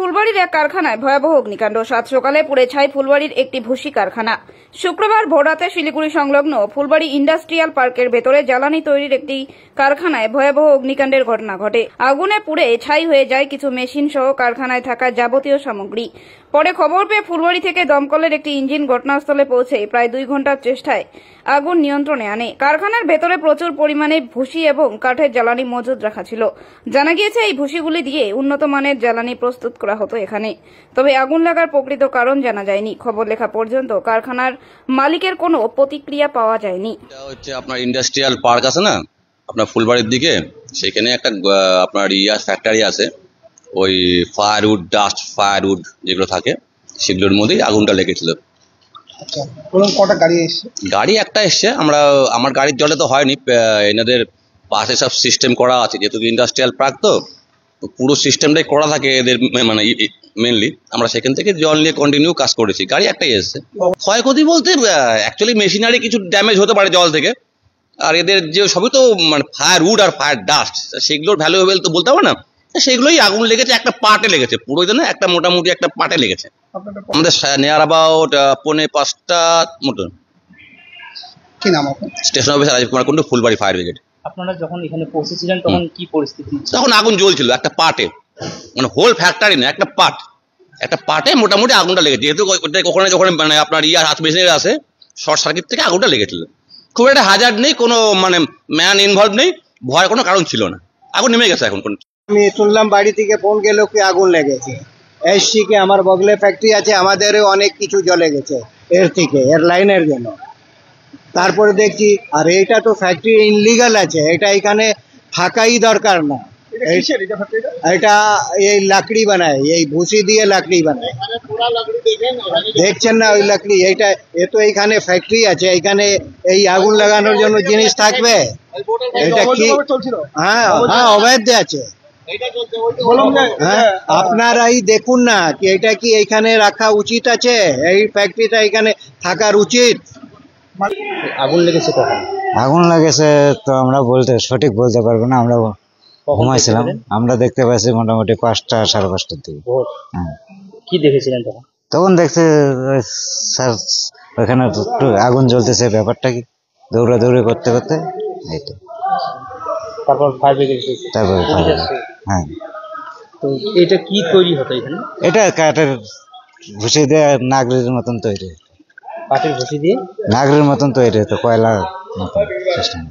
ফুলবাড়ির এক কারখানায় ভয়াবহ অগ্নিকাণ্ড। সাত সকালে পুড়ে ছাই ফুলবাড়ির একটি ভুসি কারখানা। শুক্রবার ভোররাতে শিলিগুড়ি সংলগ্ন ফুলবাড়ি ইন্ডাস্ট্রিয়াল পার্কের ভেতরে জ্বালানি তৈরির একটি কারখানায় ভয়াবহ অগ্নিকাণ্ডের ঘটনা ঘটে। আগুনে পুড়ে ছাই হয়ে যায় কিছু মেশিন সহ কারখানায় থাকা যাবতীয় সামগ্রী। পরে খবর পেয়ে ফুলবাড়ি থেকে দমকলের একটি ইঞ্জিন ঘটনাস্থলে পৌঁছে প্রায় 2 ঘন্টার চেষ্টায় আগুন নিয়ন্ত্রণে আনে। কারখানার ভেতরে প্রচুর পরিমাণে ভুসি এবং কাঠের জ্বালানি মজুদ রাখা ছিল। জানা গিয়েছে এই ভুসিগুলি দিয়ে উন্নত মানের জ্বালানি প্রস্তুত করা হতো এখানে। তবে আগুন লাগার প্রকৃত কারণ জানা যায়নি। খবর লেখা পর্যন্ত কারখানার মালিকের কোনো প্রতিক্রিয়া পাওয়া যায়নি। এটা হচ্ছে আপনার ইন্ডাস্ট্রিয়াল পার্ক আছে না আপনার ফুলবাড়ির দিকে, সেখানে একটা আপনার ফ্যাক্টরি আছে। ওই ফায়ারউড, ডাস্ট ফায়ারউড যেগুলো থাকে সেগুলোর মধ্যেই আগুনটা লেগেছিল। আচ্ছা, বলুন কটা গাড়ি এসেছে? গাড়ি একটা এসছে। আমার গাড়ির জলে তো হয়নি, এনাদের পাশে সব সিস্টেম করা আছে, যেহেতু ইন্ডাস্ট্রিয়াল পার্ক তো পুরো সিস্টেমটাই করা থাকে এদের, মানে মেনলি আমরা সেখান থেকে জল নিয়ে কন্টিনিউ কাজ করেছি। গাড়ি একটাই এসছে। ক্ষয়ক্ষতি বলতে অ্যাকচুয়ালি মেশিনারি কিছু ড্যামেজ হতে পারে জল থেকে, আর এদের যে সবই তো মানে ফায়ার উড আর ফায়ার ডাস্ট, সেগুলোর ভ্যালুয়েবল তো বলতে হবে না। সেগুলোই আগুন লেগেছে, একটা পার্টে লেগেছে, পুরো না একটা মোটামুটি একটা পার্টে লেগেছে। আমাদের নিয়ার অ্যাবাউট 4:45 মতন। কি নাম আপনার? Station officer Rajib Kumar Kundu, Phulbari fire brigade. আপনারা যখন এখানে পৌঁছেছিলেন তখন কি পরিস্থিতি? তখন আগুন জ্বলছিল একটা পার্টে, মানে হোল ফ্যাক্টরি না, একটা পার্টে মোটামুটি আগুনটা লেগেছে। যেহেতু ওখানে যখন মানে আপনার হাত মেশিনের আছে, শর্ট সার্কিট থেকে আগুনটা লেগেছিল। খুব একটা হাজার্ড নেই, কোনো মানে ম্যান ইনভলভ নেই, ভয়ের কোনো কারণ ছিল না। আগুন নেমে গেছে এখন। আমি শুনলাম বাড়ি থেকে ফোন গেল কি আগুন লেগেছে। এসছি কি আমার বগলে ফ্যাক্টরি আছে, আমাদেরও অনেক কিছু জ্বলে গেছে এর থেকে, এর লাইনের জন্য। তারপরে দেখছি আর এটা তো ফ্যাক্টরি ইনলিগাল আছে, এটা এখানে থাকাই দরকার না। এটা এই লাকড়ি বানায়, এই ভুসি দিয়ে লাকড়ি বানায়, দেখছেন না ওই লাকড়ি। এইটা এ তো এইখানে ফ্যাক্টরি আছে, এইখানে এই আগুন লাগানোর জন্য জিনিস থাকবে। এটা কি? হ্যাঁ হ্যাঁ, অবৈধ আছে। হ্যাঁ, আপনারাই দেখুন না কি এটা কি এইখানে রাখা উচিত আছে? এই ফ্যাক্টরিটা এখানে থাকার উচিত। আগুন লেগেছে কখন? আগুন লাগেছে তো আমরা সঠিক বলতে পারবো না। আমরা ঘুমাইছিলাম, আমরা দেখতে পাইছি মোটামুটি 5টা 5:30টার দিকে। হ্যাঁ। কি দেখেছিলেন তখন? তখন দেখছি স্যার ওখানে একটু আগুন জ্বলতেছে, ব্যাপারটা কি দৌড়াদৌড়ি করতে করতে এইটা। তারপর ফায়ার ব্রিগেড এসেছে। তারপরে হ্যাঁ। তো এটা কি তৈরি হতো এখানে? এটা কাঠের ভুসি দিয়ে নাগরির মতন তৈরি, কাঠের ভুসি দিয়ে নাগরির মতন তৈরি হতো, কয়লার মতন সিস্টেম।